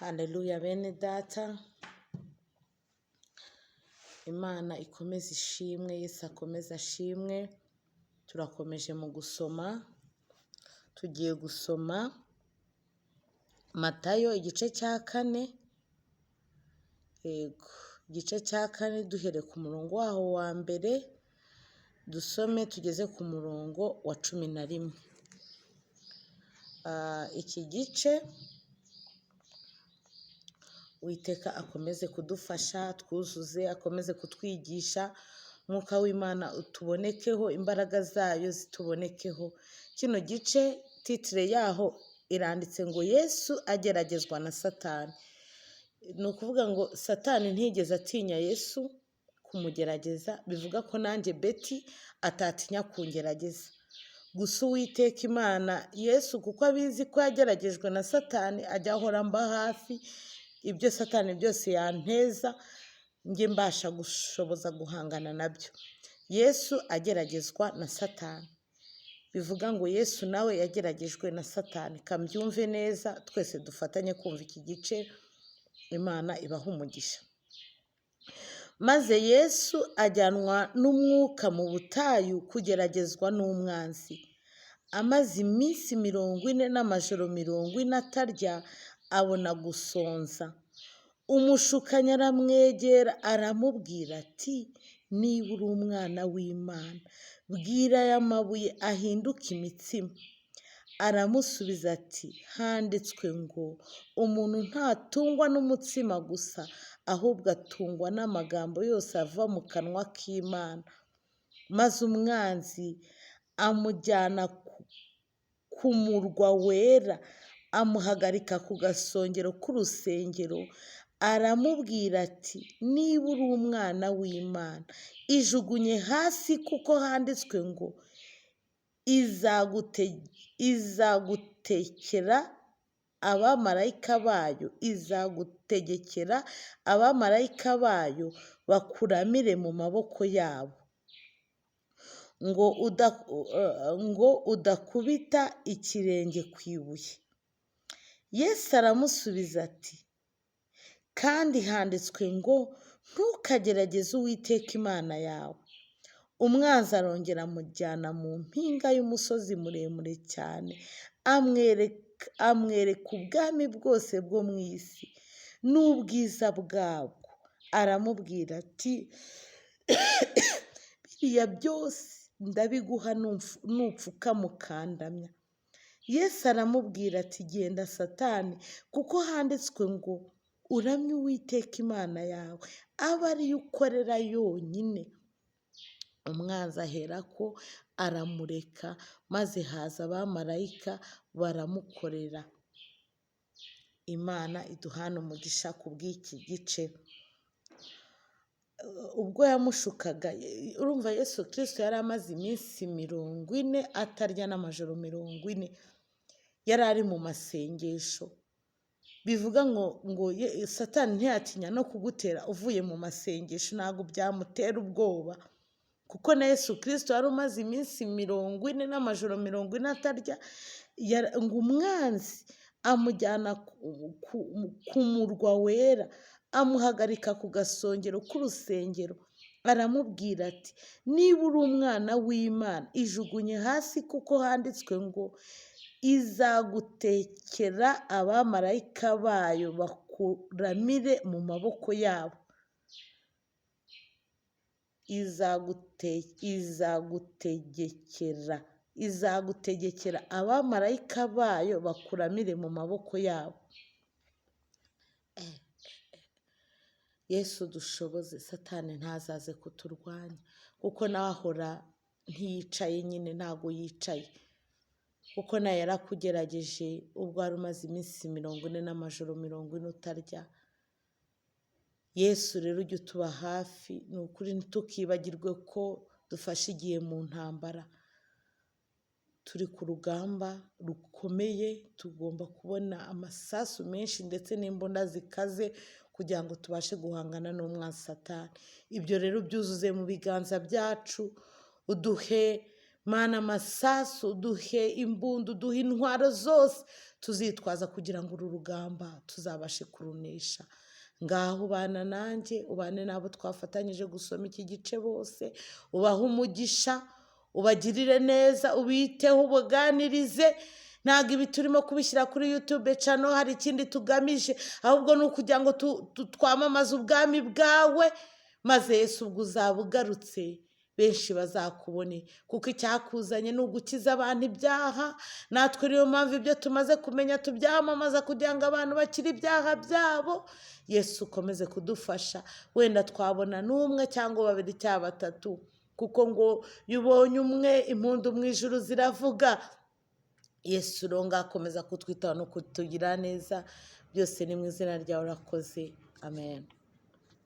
Haleluya bene data, Imana ikomeze ishimwe, Yesu akomeze ashimwe. Turakomeje mu gusoma, tugiye gusoma Matayo igice cya 4, igice cya 4 duhere ku murongo waho wa mbere, dusome tugeze ku murongo wa 11. Iki gice Uwiteka akomeze kudufasha, twuzuze, akomeze kutwigisha, Mwuka w'Imana utubonekeho, imbaraga zayo zitubonekeho. Kino gice titire yaho iranditse ngo Yesu ageragezwa na Satani. Ni ukuvuga ngo Satani ntigeze atinya Yesu kumugerageza, bivuga ko nanjye Beti atatinya kungerageza. Gusa Uwiteka Imana Yesu kuko abizi ko yageragejwe na Satani, ajya ahora mba hafi, ibyo Satani byose yanteza njye mbasha gushoboza guhangana nabyo. Yesu ageragezwa na Satani, bivuga ngo Yesu nawe yageragejwe na Satani. Kambyumve neza, twese dufatanye kumva iki gice, Imana ibaha umugisha. Maze Yesu ajyanwa n'umwuka mu butayu kugeragezwa n'umwanzi. Amaze iminsi 40 n'amajoro 40 atarya, abona gusonza. Umushukanyi aramwegera aramubwira ati, niba uri umwana w'Imana, bwira aya mabuye ahinduke imitsima. Aramusubiza ati, handitswe ngo, umuntu ntatungwa n'umutsima gusa, ahubwo atungwa n'amagambo yose ava mu kanwa k'Imana. Maze umwanzi amujyana ku murwa wera, amuhagarika ku gasongero k'urusengero, aramubwira ati, niba uri umwana w'Imana, ijugunye hasi, kuko handitswe ngo, izagutegekera abamarayika bayo bakuramire mu maboko yabo, ngo udakubita ikirenge ku ibuye. Yesu aramusubiza ati, kandi handitswe ngo, ntukagerageze Uwiteka Imana yawe. Umwanzi arongera amujyana mu mpinga y'umusozi muremure cyane, amwereka ubwami bwose bwo mu isi n'ubwiza bwabwo. Aramubwira ati, biriya byose ndabiguha nupfukama ukandamya. Yesu aramubwira ati, genda Satani, kuko handitswe ngo, uramye Uwiteka Imana yawe, abe ariyo ukorera yonyine. Umwanzi aherako aramureka, maze haza abamarayika baramukorera. Imana iduhane umugisha ku bw'iki gice. Ubwo yamushukaga, urumva Yesu Kristo yari amaze iminsi 40 atarya n'amajoro 40, yari ari mu masengesho. Bivuga ngo Satani ntiyatinya no kugutera uvuye mu masengesho, ntabwo byamutera ubwoba, kuko na Yesu Kristo yari umaze iminsi 40 n'amajoro 40 atarya. Ngo umwanzi amujyana ku murwa wera, amuhagarika ku gasongero k'urusengero, aramubwira ati, niba uri umwana w'Imana, ijugunye hasi, kuko handitswe ngo, izagutekera abamarayika bayo bakuramire mu maboko yabo. Izagutegekera abamarayika bayo bakuramire mu maboko yabo. Yesu dushoboze, Satani ntazaze kuturwanya, kuko nawe ahora ntiyicaye nyine, ntabwo yicaye, kuko nawe yarakugerageje ubwo wari umaze iminsi 40 n'amajoro 40 utarya. Yesu rero ujye utuba hafi, ni ukuri ntitukibagirwe ko dufashe igihe mu ntambara. Turi ku rugamba rukomeye, tugomba kubona amasasu menshi ndetse n'imbunda zikaze kugira ngo tubashe guhangana n'umwanzi Satani. Ibyo rero byuzuze mu biganza byacu, uduhe Mana, amasasu duhe, imbundu duhe, intwaro zose tuzitwaza kugira ngo uru rugamba tuzabashe kurunesha. Ngaho ubana nanjye, ubane n'abo twafatanyije gusoma iki gice bose, ubahe umugisha, ubagirire neza, ubiteho, ubaganirize. Ntabwo ibi turimo kubishyira kuri YouTube channel hari ikindi tugamije, ahubwo ni ukugira ngo twamamaze ubwami bwawe, maze Yesu ubwo uzaba ugarutse benshi bazakubone, kuko icyakuzanye ni ugukiza abantu ibyaha. Natwe niyo mpamvu ibyo tumaze kumenya tubyamamaza kugira ngo abantu bakire ibyaha byabo. Yesu ukomeze kudufasha, wenda twabona n'umwe cyangwa babiri cyangwa batatu, kuko ngo iyo ubonye umwe impundu mu ijuru ziravuga. Yesu ronga akomeza kutwitaho no kutugira neza, byose ni mu izina ryawe urakoze, amen.